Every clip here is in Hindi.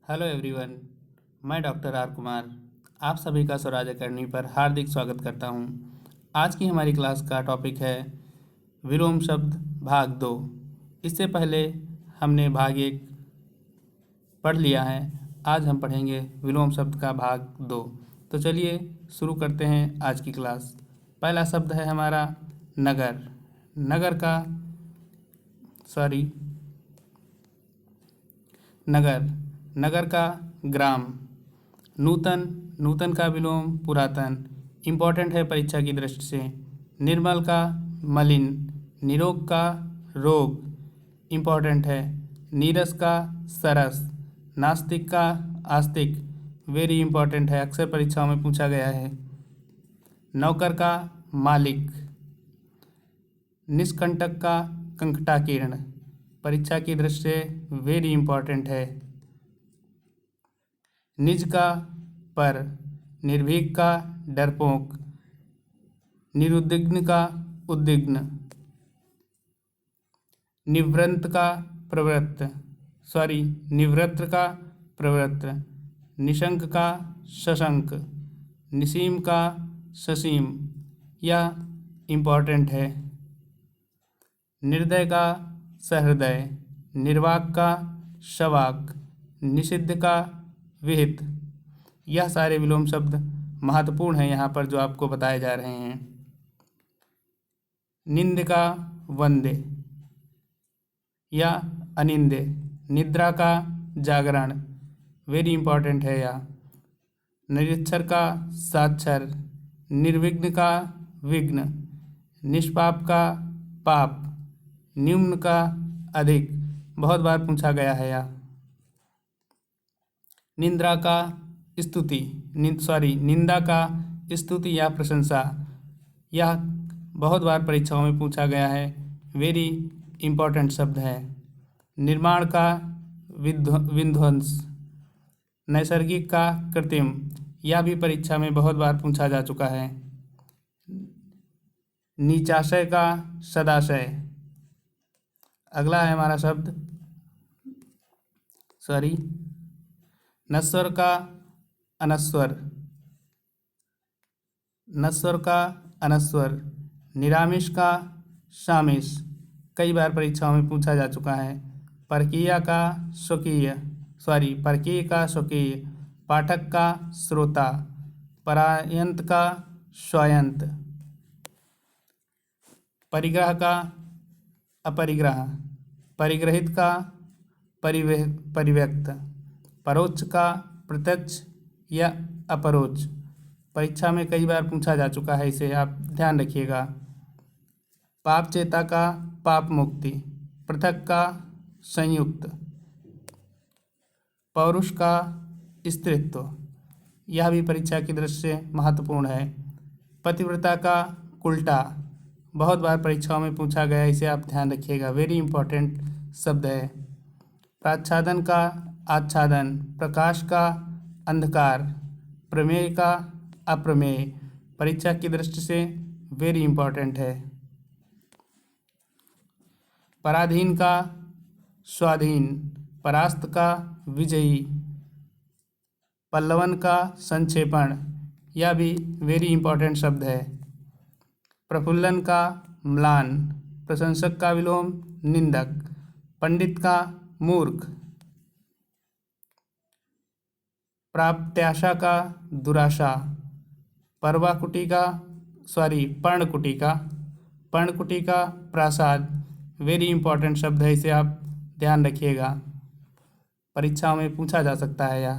हेलो एवरीवन, मैं डॉक्टर आर कुमार आप सभी का स्वराज अकेडमी पर हार्दिक स्वागत करता हूं। आज की हमारी क्लास का टॉपिक है विलोम शब्द भाग 2। इससे पहले हमने भाग 1 पढ़ लिया है। आज हम पढ़ेंगे विलोम शब्द का भाग 2। तो चलिए शुरू करते हैं आज की क्लास। पहला शब्द है हमारा नगर। नगर नगर का ग्राम। नूतन का विलोम पुरातन। इम्पोर्टेंट है परीक्षा की दृष्टि से। निर्मल का मलिन। निरोग का रोग। इम्पोर्टेंट है। नीरस का सरस। नास्तिक का आस्तिक। वेरी इम्पोर्टेंट है, अक्सर परीक्षाओं में पूछा गया है। नौकर का मालिक। निष्कंटक का कंकटाकीर्ण। परीक्षा की दृष्टि से वेरी इम्पोर्टेंट है। निज का पर। निर्भीक का डरपोक। निरुद्विग्न का उद्विग्न। निवृत्त का प्रवृत्त। निशंक का शशंक। निसीम का ससीम। यह इम्पोर्टेंट है। निर्दय का सहृदय। निर्वाक का शवाक। निषिद्ध का विहित। यह सारे विलोम शब्द महत्वपूर्ण हैं यहाँ पर जो आपको बताए जा रहे हैं। निंद का वंदे या अनिंदे। निद्रा का जागरण। वेरी इम्पोर्टेंट है यह। निरक्षर का साक्षर। निर्विघ्न का विघ्न। निष्पाप का पाप। निम्न का अधिक। बहुत बार पूछा गया है यह। निंदा का स्तुति या प्रशंसा। यह बहुत बार परीक्षाओं में पूछा गया है। वेरी इम्पोर्टेंट शब्द है। निर्माण का विध्वंस। नैसर्गिक का कृत्रिम। यह भी परीक्षा में बहुत बार पूछा जा चुका है। नीचाशय का सदाशय। अगला है हमारा शब्द नश्वर का अनश्वर। निरामिष का शामिश। कई बार परीक्षाओं में पूछा जा चुका है। परकीय का स्वकीय। पाठक का श्रोता। परायंत का स्वयंत। परिग्रह का अपरिग्रह। परिग्रहित का परिव्यक्त। परोक्ष का प्रत्यक्ष या अपरोक्ष। परीक्षा में कई बार पूछा जा चुका है, इसे आप ध्यान रखिएगा। पाप चेता का पाप मुक्ति। पृथक का संयुक्त। पौरुष का स्त्रीत्व। यह भी परीक्षा की दृष्टि से महत्वपूर्ण है। पतिव्रता का उल्टा। बहुत बार परीक्षाओं में पूछा गया है, इसे आप ध्यान रखिएगा। वेरी इंपॉर्टेंट शब्द है। प्राच्छादन का आच्छादन। प्रकाश का अंधकार। प्रमेय का अप्रमेय। परीक्षा की दृष्टि से वेरी इंपॉर्टेंट है। पराधीन का स्वाधीन। परास्त का विजयी। पल्लवन का संक्षेपण। यह भी वेरी इंपॉर्टेंट शब्द है। प्रफुल्लन का म्लान। प्रशंसक का विलोम निंदक। पंडित का मूर्ख। प्राप्त्याशा का दुराशा। पर्णकुटी का प्रासाद। वेरी इंपॉर्टेंट शब्द है, इसे आप ध्यान रखिएगा। परीक्षाओं में पूछा जा सकता है यह।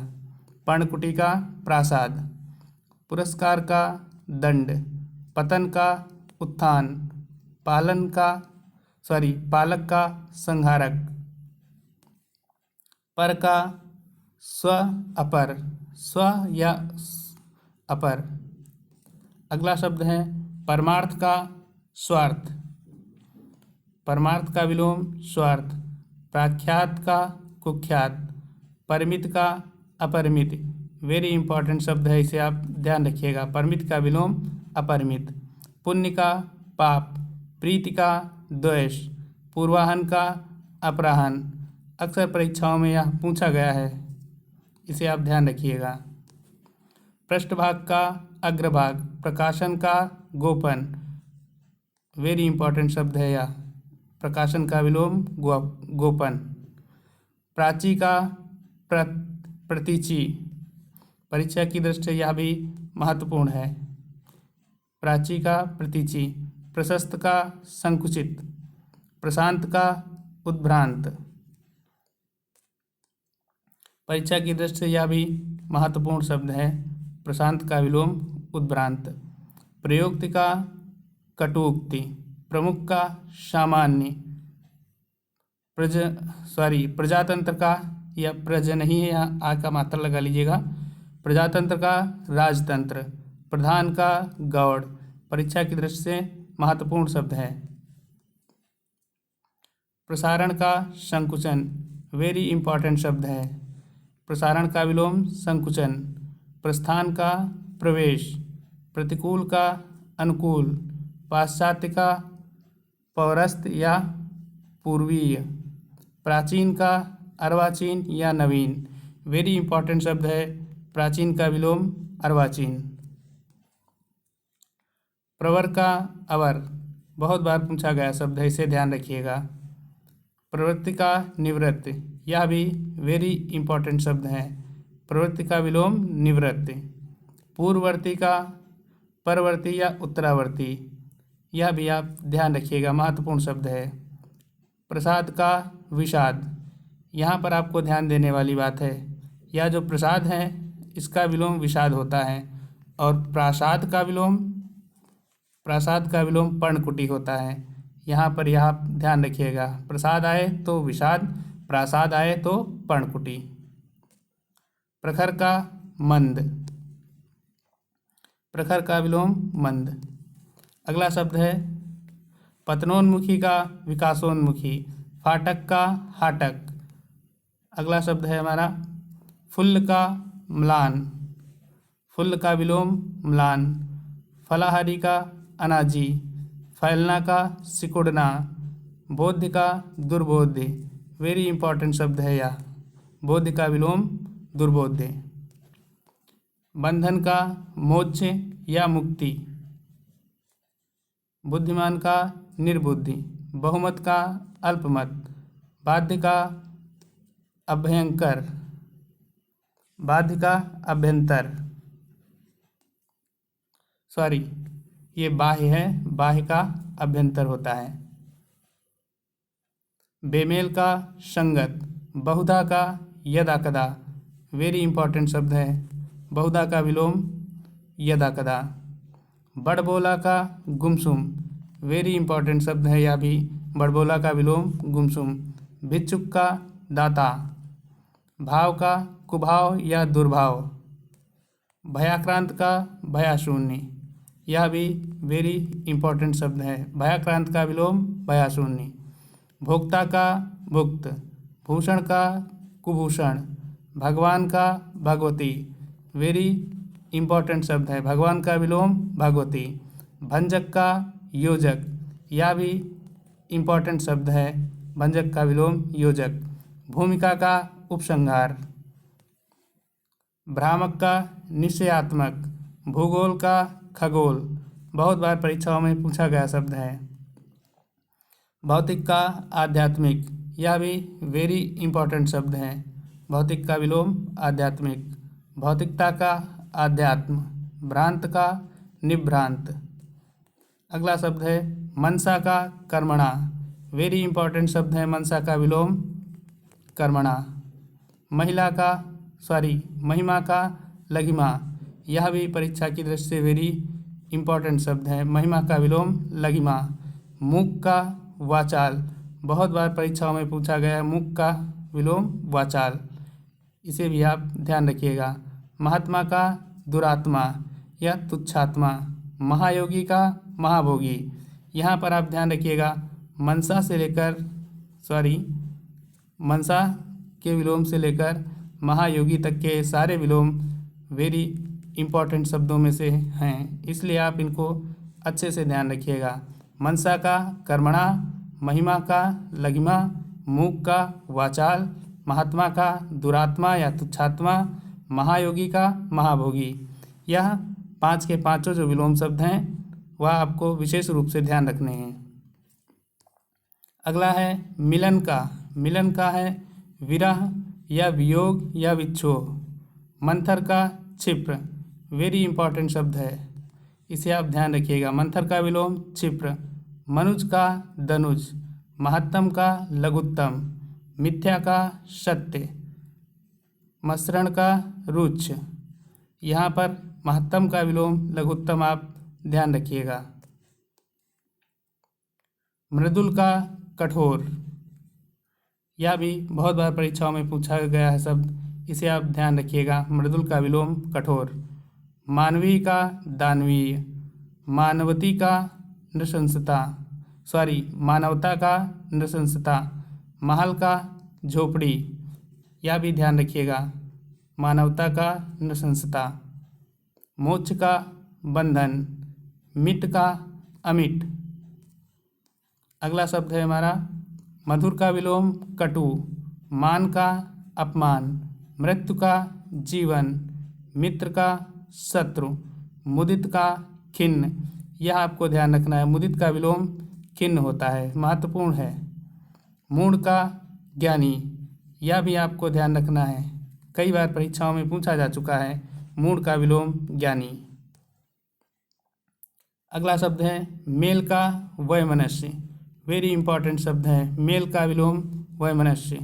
पर्णकुटी का प्रासाद। पुरस्कार का दंड। पतन का उत्थान। पालक का संहारक। पर का स्व या अपर। अगला शब्द है परमार्थ का स्वार्थ। परमार्थ का विलोम स्वार्थ। प्रख्यात का कुख्यात। परिमित का अपरिमित। वेरी इंपॉर्टेंट शब्द है, इसे आप ध्यान रखिएगा। परिमित का विलोम अपरिमित। पुण्य का पाप। प्रीति का द्वेष। पूर्वाहन का अपराहन। अक्सर परीक्षाओं में यह पूछा गया है। इसे आप ध्यान रखिएगा। पृष्ठभाग का अग्रभाग, प्रकाशन का गोपन, वेरी इंपॉर्टेंट शब्द है यह, प्रकाशन का विलोम गोपन। प्राची का प्रतीची, परीक्षा की दृष्टि से यह भी महत्वपूर्ण है। प्राची का प्रतीची। प्रशस्त का संकुचित, प्रशांत का उद्भ्रांत, परीक्षा की दृष्टि से यह भी महत्वपूर्ण शब्द है। प्रशांत का विलोम उद्भ्रांत। प्रयोक्ति का कटुक्ति, प्रमुख का सामान्य, प्रजातंत्र का, या प्रज नहीं है, यहाँ आ का मात्रा लगा लीजिएगा। प्रजातंत्र का राजतंत्र, प्रधान का गौड़, परीक्षा की दृष्टि से महत्वपूर्ण शब्द है। प्रसारण का संकुचन, वेरी इंपॉर्टेंट शब्द है। प्रसारण का विलोम संकुचन। प्रस्थान का प्रवेश, प्रतिकूल का अनुकूल, पाश्चात्य का पौरस्त या पूर्वीय, प्राचीन का अर्वाचीन या नवीन, वेरी इंपॉर्टेंट शब्द है। प्राचीन का विलोम अर्वाचीन। प्रवर का अवर, बहुत बार पूछा गया शब्द है, इसे ध्यान रखिएगा। प्रवृत्ति का निवृत्ति, यह भी वेरी इंपॉर्टेंट शब्द है। प्रवृत्ति का विलोम निवृत्ति। पूर्ववर्ती का परवर्ती या उत्तरावर्ती, यह भी आप ध्यान रखिएगा, महत्वपूर्ण शब्द है। प्रसाद का विषाद, यहाँ पर आपको ध्यान देने वाली बात है, यह जो प्रसाद है इसका विलोम विषाद होता है, और प्रासाद का विलोम पर्णकुटी होता है। यहाँ पर यह आप ध्यान रखिएगा, प्रसाद आए तो विषाद, प्रासाद आए तो पर्णकुटी। प्रखर का मंद, प्रखर का विलोम मंद। अगला शब्द है पतनोन्मुखी का विकासोन्मुखी, फाटक का हाटक। अगला शब्द है हमारा फुल्ल का म्लान, फुल्ल का विलोम म्लान। फलाहारी का अनाजी, फैलना का सिकुड़ना। बोध्य का दुर्बोध्य, वेरी इंपॉर्टेंट शब्द है यह, बोध्य का विलोम दुर्बोध्य। बंधन का मोक्ष या मुक्ति, बुद्धिमान का निर्बुद्धि। बहुमत का अल्पमत, बाध्य का अभयंकर, बाध्य का अभ्यंतर, ये बाह्य है, बाह्य का अभ्यंतर होता है। बेमेल का संगत, बहुधा का यदा कदा, वेरी इंपॉर्टेंट शब्द है। बहुधा का विलोम यदा कदा। बड़बोला का गुमसुम, वेरी इंपॉर्टेंट शब्द है यह भी, बड़बोला का विलोम गुमसुम। भिक्षुक का दाता, भाव का कुभाव या दुर्भाव। भयाक्रांत का भयाशून्य, यह भी वेरी इंपॉर्टेंट शब्द है। भयाक्रांत का विलोम भयाशून्य। भोक्ता का भुक्त, भूषण का कुभूषण। भगवान का भगवती, वेरी इंपॉर्टेंट शब्द है, भगवान का विलोम भगवती। भंजक का योजक, यह भी इंपॉर्टेंट शब्द है, भंजक का विलोम योजक। भूमिका का उपसंहार। भ्रामक का निश्चयात्मक। भूगोल का खगोल, बहुत बार परीक्षाओं में पूछा गया शब्द है। भौतिक का आध्यात्मिक, यह भी वेरी इंपॉर्टेंट शब्द है, भौतिक का विलोम आध्यात्मिक। भौतिकता का आध्यात्म। भ्रांत का निभ्रांत। अगला शब्द है मनसा का कर्मणा, वेरी इंपॉर्टेंट शब्द है, मनसा का विलोम कर्मणा। महिमा का लघिमा, यह भी परीक्षा की दृष्टि से वेरी इंपॉर्टेंट शब्द है, महिमा का विलोम लघिमा। मूक का वाचाल, बहुत बार परीक्षाओं में पूछा गया है, मूक का विलोम वाचाल, इसे भी आप ध्यान रखिएगा। महात्मा का दुरात्मा या तुच्छात्मा। महायोगी का महाभोगी, यहाँ पर आप ध्यान रखिएगा, मनसा के विलोम से लेकर महायोगी तक के सारे विलोम वेरी इंपॉर्टेंट शब्दों में से हैं, इसलिए आप इनको अच्छे से ध्यान रखिएगा। मनसा का कर्मणा, महिमा का लघिमा, मूक का वाचाल, महात्मा का दुरात्मा या तुच्छात्मा, महायोगी का महाभोगी। यह 5 के 5 जो विलोम शब्द हैं वह आपको विशेष रूप से ध्यान रखने हैं। अगला है मिलन का। मिलन का है विरह या वियोग या विच्छोह। मंथर का क्षिप्र, वेरी इंपॉर्टेंट शब्द है, इसे आप ध्यान रखिएगा। मंथर का विलोम क्षिप्र। मनुज का दनुज, महत्तम का लघुत्तम, मिथ्या का सत्य, मसरण का रुच्छ। यहाँ पर महत्तम का विलोम लघुत्तम आप ध्यान रखिएगा। मृदुल का कठोर, यह भी बहुत बार परीक्षाओं में पूछा गया है शब्द, इसे आप ध्यान रखिएगा। मृदुल का विलोम कठोर। मानवीय का दानवीय, मानवती का नृशंसता, मानवता का नृशंसता, महल का झोपड़ी, यह भी ध्यान रखिएगा, मानवता का नृशंसता। मोक्ष का बंधन, मिट का अमिट। अगला शब्द है हमारा मधुर का विलोम कटु, मान का अपमान, मृत्यु का जीवन, मित्र का शत्रु, मुदित का खिन्न। यह आपको ध्यान रखना है, मुदित का विलोम खिन्न होता है, महत्वपूर्ण है। मूढ़ का ज्ञानी, यह भी आपको ध्यान रखना है, कई बार परीक्षाओं में पूछा जा चुका है। मूढ़ का विलोम ज्ञानी। अगला शब्द है मेल का वैमनस्य, वेरी इंपॉर्टेंट शब्द है। मेल का विलोम वैमनस्य।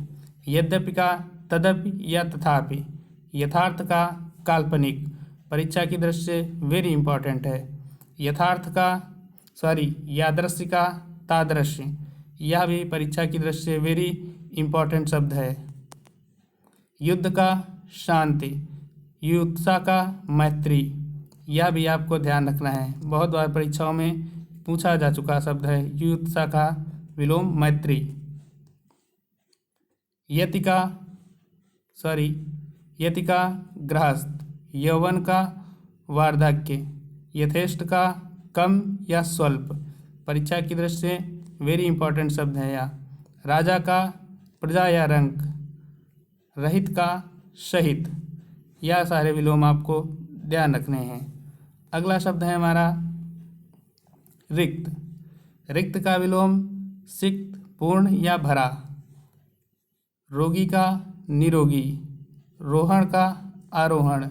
यद्यपि का तदपि या तथापि, यथार्थ का काल्पनिक, परीक्षा की दृष्टि से वेरी इंपॉर्टेंट है। यथार्थ का यादृश्य का तादृश्य, यह भी परीक्षा की दृष्टि से वेरी इंपॉर्टेंट शब्द है। युद्ध का शांति, युत्सा का मैत्री, यह भी आपको ध्यान रखना है, बहुत बार परीक्षाओं में पूछा जा चुका शब्द है। युत्सा का विलोम मैत्री। यति का गृहस्थ, यौवन का वार्धक्य, यथेष्ट का कम या स्वल्प, परीक्षा की दृष्टि से वेरी इंपॉर्टेंट शब्द है यह। राजा का प्रजा या रंक, रहित का सहित, यह सारे विलोम आपको ध्यान रखने हैं। अगला शब्द है हमारा रिक्त। रिक्त का विलोम सिक्त, पूर्ण या भरा। रोगी का निरोगी, रोहण का आरोहण,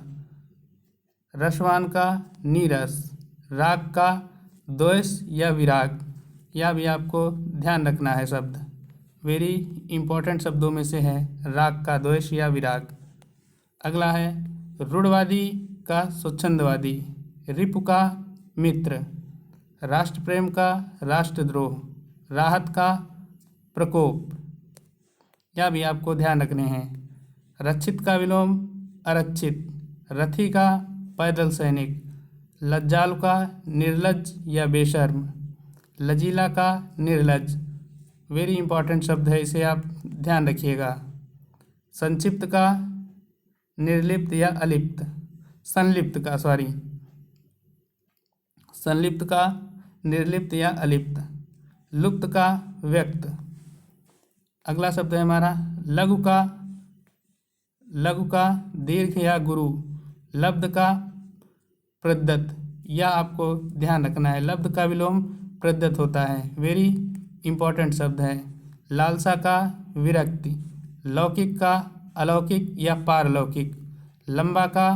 रसवान का नीरस, राग का द्वेष या विराग, यह भी आपको ध्यान रखना है शब्द, वेरी इंपॉर्टेंट शब्दों में से है, राग का द्वेष या विराग। अगला है रूढ़वादी का स्वच्छंदवादी, रिपु का मित्र, राष्ट्र प्रेम का राष्ट्रद्रोह, राहत का प्रकोप, यह भी आपको ध्यान रखने हैं। रक्षित का विलोम अरक्षित, रथी का पैदल सैनिक, लज्जालु का निर्लज्ज या बेशर्म, लजीला का निर्लज, वेरी इंपॉर्टेंट शब्द है, इसे आप ध्यान रखिएगा। संक्षिप्त का निर्लिप्त या अलिप्त, संलिप्त का निर्लिप्त या अलिप्त, लुप्त का व्यक्त। अगला शब्द है हमारा लघु का दीर्घ या गुरु, लब्ध का प्रदत्त, यह आपको ध्यान रखना है, लब्ध का विलोम प्रदत्त होता है, वेरी इंपॉर्टेंट शब्द है। लालसा का विरक्ति, लौकिक का अलौकिक या पारलौकिक, लंबा का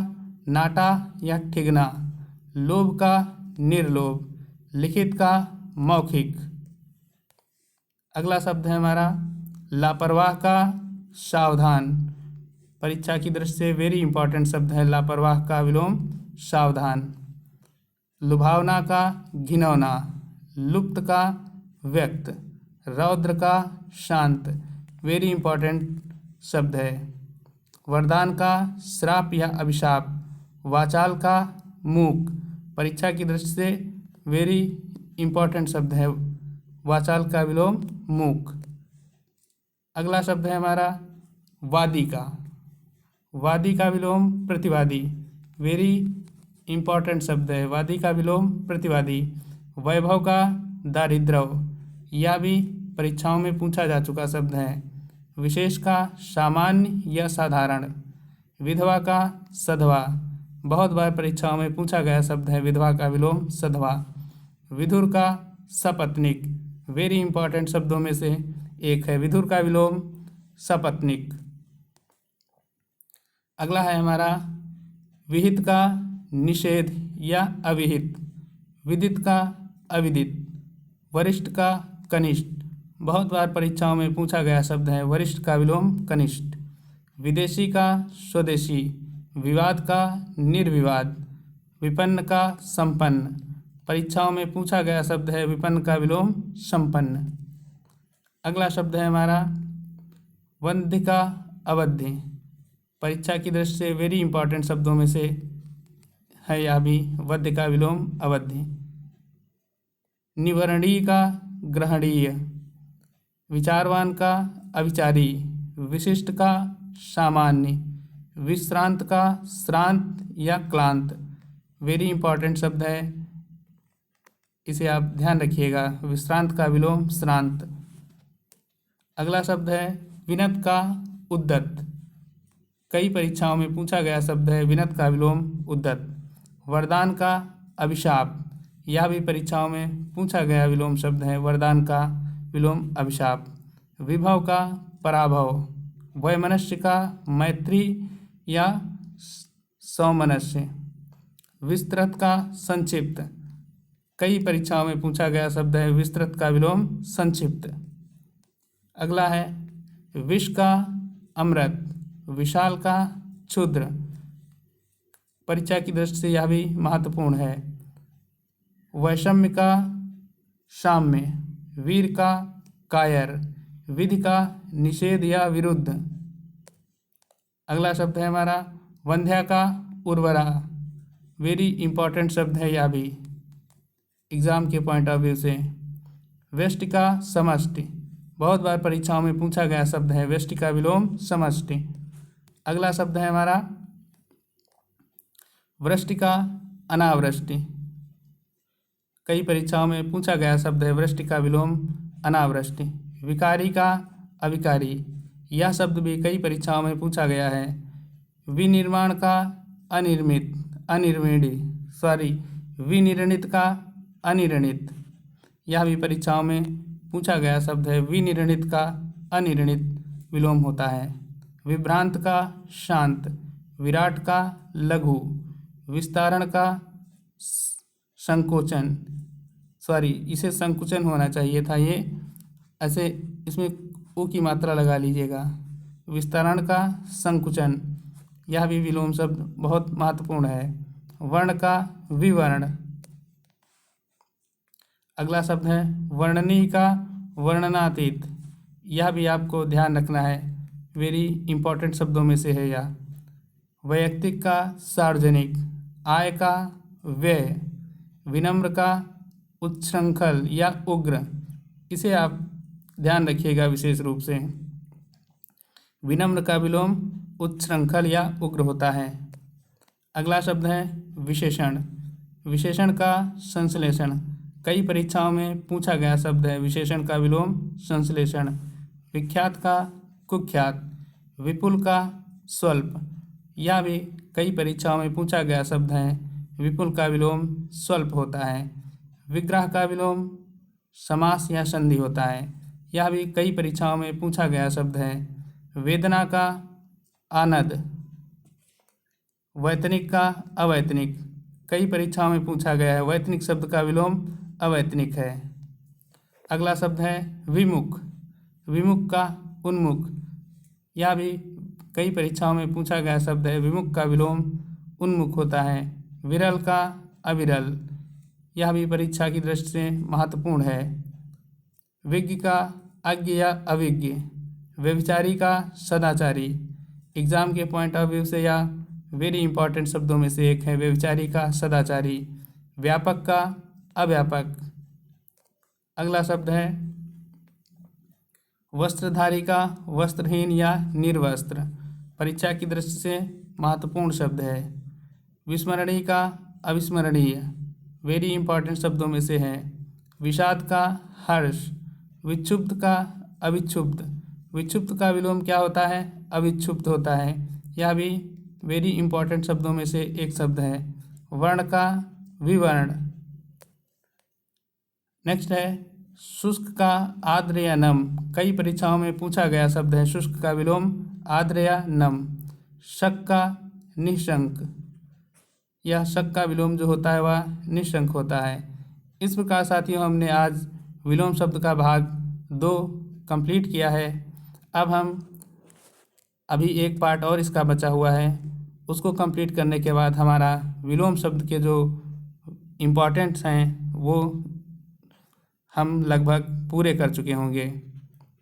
नाटा या ठिगना, लोभ का निर्लोभ, लिखित का मौखिक। अगला शब्द है हमारा लापरवाह का सावधान, परीक्षा की दृष्टि से वेरी इंपॉर्टेंट शब्द है, लापरवाह का विलोम सावधान। लुभावना का घिनौना, लुप्त का व्यक्त, रौद्र का शांत, वेरी इंपॉर्टेंट शब्द है। वरदान का श्राप या अभिशाप, वाचाल का मूक, परीक्षा की दृष्टि से वेरी इंपॉर्टेंट शब्द है, वाचाल का विलोम मूक। अगला शब्द है हमारा वादी का विलोम प्रतिवादी, वेरी इंपॉर्टेंट शब्द है, वादी का विलोम प्रतिवादी। वैभव का दारिद्र्य, यह भी परीक्षाओं में पूछा जा चुका शब्द है, विशेष का सामान्य या साधारण, विधवा का सधवा, बहुत बार परीक्षाओं में पूछा गया शब्द है विधवा का विलोम सधवा। विधुर का सपत्नीक, वेरी इंपॉर्टेंट शब्दों में से एक है विधुर का विलोम सपत्नीक। अगला है हमारा विहित का निषेध या अविहित, विदित का अविदित, वरिष्ठ का कनिष्ठ, बहुत बार परीक्षाओं में पूछा गया शब्द है वरिष्ठ का विलोम कनिष्ठ। विदेशी का स्वदेशी, विवाद का निर्विवाद, विपन्न का संपन्न, परीक्षाओं में पूछा गया शब्द है विपन्न का विलोम संपन्न। अगला शब्द है हमारा वंध्य का अवध्य, परीक्षा की दृष्टि से वेरी इंपॉर्टेंट शब्दों में से है यह भी, वध्य का विलोम अवध्य। निवर्णीय का ग्रहणीय, विचारवान का अविचारी, विशिष्ट का सामान्य, विश्रांत का श्रांत या क्लांत, वेरी इंपॉर्टेंट शब्द है, इसे आप ध्यान रखिएगा, विश्रांत का विलोम श्रांत। अगला शब्द है विनत का उद्दत, कई परीक्षाओं में पूछा गया शब्द है विनत का विलोम उद्दत। वरदान का अभिशाप, यह भी परीक्षाओं में पूछा गया विलोम शब्द है वरदान का विलोम अभिशाप। विभव का पराभव, वैमनस्य का मैत्री या सौमनस्य। विस्तृत का संक्षिप्त, कई परीक्षाओं में पूछा गया शब्द है विस्तृत का विलोम संक्षिप्त। अगला है विष का अमृत, विशाल का क्षुद्र, परीक्षा की दृष्टि से यह भी महत्वपूर्ण है। वैषम्य का साम्य, वीर का कायर, विधि का निषेध या विरुद्ध। अगला शब्द है हमारा वंध्या का उर्वरा, वेरी इंपॉर्टेंट शब्द है यह भी एग्जाम के पॉइंट ऑफ व्यू से। व्यष्टि का समष्टि, बहुत बार परीक्षाओं में पूछा गया शब्द है व्यष्टि का विलोम समष्टि। अगला शब्द है हमारा वृष्टि का अनावृष्टि, कई परीक्षाओं में पूछा गया शब्द है वृष्टि का विलोम अनावृष्टि। विकारी का अविकारी, यह शब्द भी कई परीक्षाओं में पूछा गया है। विनिर्माण का अनिर्मित, विनिर्णित का अनिर्णित, यह भी परीक्षाओं में पूछा गया शब्द है विनिर्णित का अनिर्णित विलोम होता है। विभ्रांत का शांत, विराट का लघु, विस्तारण का संकोचन, इसे संकुचन होना चाहिए था ये, ऐसे इसमें उ की मात्रा लगा लीजिएगा। विस्तारण का संकुचन, यह भी विलोम शब्द बहुत महत्वपूर्ण है। वर्ण का विवर्ण। अगला शब्द है वर्णनीय का वर्णनातीत, यह भी आपको ध्यान रखना है, वेरी इंपॉर्टेंट शब्दों में से है यह। वैयक्तिक का सार्वजनिक, आय का व्यय, विनम्र का उच्छृंखल या उग्र, इसे आप ध्यान रखिएगा विशेष रूप से, विनम्र का विलोम उच्छृंखल या उग्र होता है। अगला शब्द है विशेषण, विशेषण का संश्लेषण, कई परीक्षाओं में पूछा गया शब्द है विशेषण का विलोम संश्लेषण। विख्यात का कुख्यात, विपुल का स्वल्प, यह भी कई परीक्षाओं में पूछा गया शब्द है विपुल का विलोम स्वल्प होता है। विग्रह का विलोम समास या संधि होता है, यह भी कई परीक्षाओं में पूछा गया शब्द है। वेदना का आनंद, वैतनिक का अवैतनिक, कई परीक्षाओं में पूछा गया है वैतनिक शब्द का विलोम अवैतनिक है। अगला शब्द है विमुख, विमुख का उन्मुख, यह भी कई परीक्षाओं में पूछा गया शब्द है विमुख का विलोम उन्मुख होता है। विरल का अविरल, यह भी परीक्षा की दृष्टि से महत्वपूर्ण है। विज्ञ का अज्ञ या अविज्ञ, व्यभिचारी का सदाचारी, एग्जाम के पॉइंट ऑफ व्यू से यह वेरी इंपॉर्टेंट शब्दों में से एक है, व्यभिचारी का सदाचारी। व्यापक का अव्यापक। अगला शब्द है वस्त्रधारी का वस्त्रहीन या निर्वस्त्र, परीक्षा की दृष्टि से महत्वपूर्ण शब्द है। विस्मरणीय का अविस्मरणीय, वेरी इंपॉर्टेंट शब्दों में से है। विषाद का हर्ष, विक्षुब्ध का अविक्षुब्ध, विक्षुब्ध का विलोम क्या होता है? अविक्षुब्ध होता है। यह भी वेरी इंपॉर्टेंट शब्दों में से एक शब्द है। वर्ण का विवर्ण। नेक्स्ट है शुष्क का आर्द्र या नम। कई परीक्षाओं में पूछा गया शब्द है शुष्क का विलोम आर्द्र या नम। शक का निशंक। यह शक का विलोम जो होता है वह निशंक होता है। इस प्रकार साथियों हमने आज विलोम शब्द का भाग 2 कंप्लीट किया है। अब हम अभी एक पार्ट और इसका बचा हुआ है, उसको कंप्लीट करने के बाद हमारा विलोम शब्द के जो इम्पॉर्टेंट्स हैं वो हम लगभग पूरे कर चुके होंगे।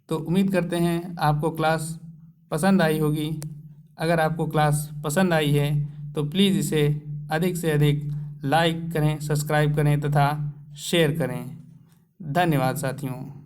तो उम्मीद करते हैं आपको क्लास पसंद आई होगी। अगर आपको क्लास पसंद आई है तो प्लीज़ इसे अधिक से अधिक लाइक करें, सब्सक्राइब करें तथा शेयर करें। धन्यवाद साथियों।